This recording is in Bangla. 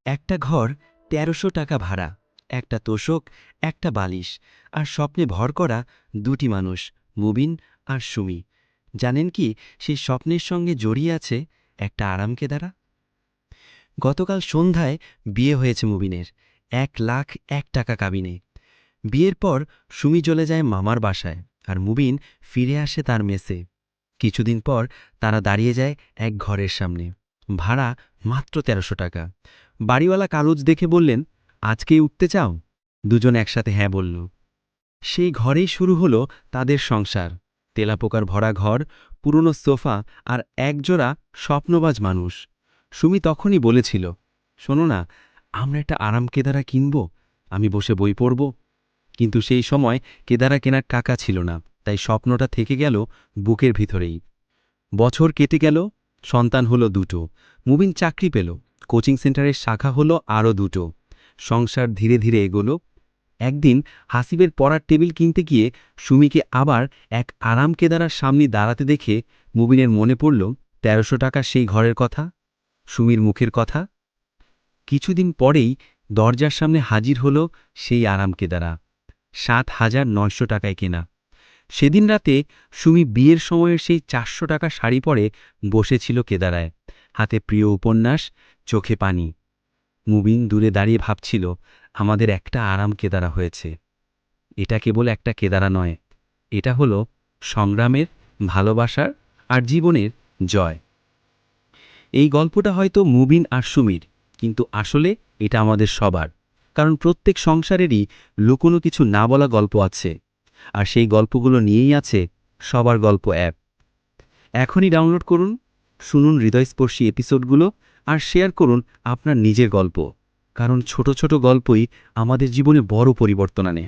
একটা ঘর ১৩০০ টাকা ভাড়া, একটা তোশক, একটা বালিশ, আর স্বপ্নে ভর করা দুটি মানুষ, মুবিন আর সুমি। জানেন কি সেই স্বপ্নের সঙ্গে জড়িয়ে আছে একটা আরামকেদারা? গতকাল সন্ধ্যায় বিয়ে হয়েছে মুবিনের, ১,০০,০০০ টাকা কাবিনে। বিয়ের পর সুমি চলে যায় মামার বাসায়, আর মুবিন ফিরে আসে তার মেসে। কিছুদিন পর তারা দাঁড়িয়ে যায় এক ঘরের সামনে, ভাড়া মাত্র ১৩০০ টাকা। বাড়িওয়ালা কাগজ দেখে বললেন, আজকেই উঠতে চাও? দুজন একসাথে হ্যাঁ বলল। সেই ঘরেই শুরু হলো তাদের সংসার। তেলাপোকার ভরা ঘর, পুরনো সোফা, আর একজোড়া স্বপ্নবাজ মানুষ। সুমি তখনই বলেছিল, শোনো না, আমরা একটা আরাম কেদারা কিনব, আমি বসে বই পড়ব। কিন্তু সেই সময় কেদারা কেনার টাকা ছিল না, তাই স্বপ্নটা থেকে গেল বুকের ভিতরেই। বছর কেটে গেল, সন্তান হলো দুটো, মুবিন চাকরি পেল, কোচিং সেন্টারের শাখা হলো আরও দুটো। সংসার ধীরে ধীরে এগোলো। একদিন হাসিবের পড়ার টেবিল কিনতে গিয়ে সুমিকে আবার এক আরাম কেদারার সামনে দাঁড়াতে দেখে মুবিনের মনে পড়ল ১৩০০ টাকা সেই ঘরের কথা, সুমির মুখের কথা। কিছুদিন পরেই দরজার সামনে হাজির হলো সেই আরাম কেদারা, ৭,৯০০ টাকায় কেনা। সেদিন রাতে সুমি বিয়ের সময়ের সেই ৪০০ টাকা শাড়ি পরে বসেছিল কেদারায়, হাতে প্রিয় উপন্যাস, চোখে পানি। মুবিন দূরে দাঁড়িয়ে ভাবছিল, আমাদের একটা আরাম কেদারা হয়েছে। এটা কেবল একটা কেদারা নয়, এটা হলো সংগ্রামের, ভালোবাসার আর জীবনের জয়। এই গল্পটা হয়তো মুবিন আর সুমির, কিন্তু আসলে এটা আমাদের সবার। কারণ প্রত্যেক সংসারেরই লুকোনো কিছু না বলা গল্প আছে, আর সেই গল্পগুলো নিয়েই আছে সবার গল্প অ্যাপ। এখনই ডাউনলোড করুন, শুনুন হৃদয়স্পর্শী এপিসোডগুলো, আর শেয়ার করুন আপনার নিজের গল্প। কারণ ছোট ছোট গল্পই আমাদের জীবনে বড় পরিবর্তন আনে।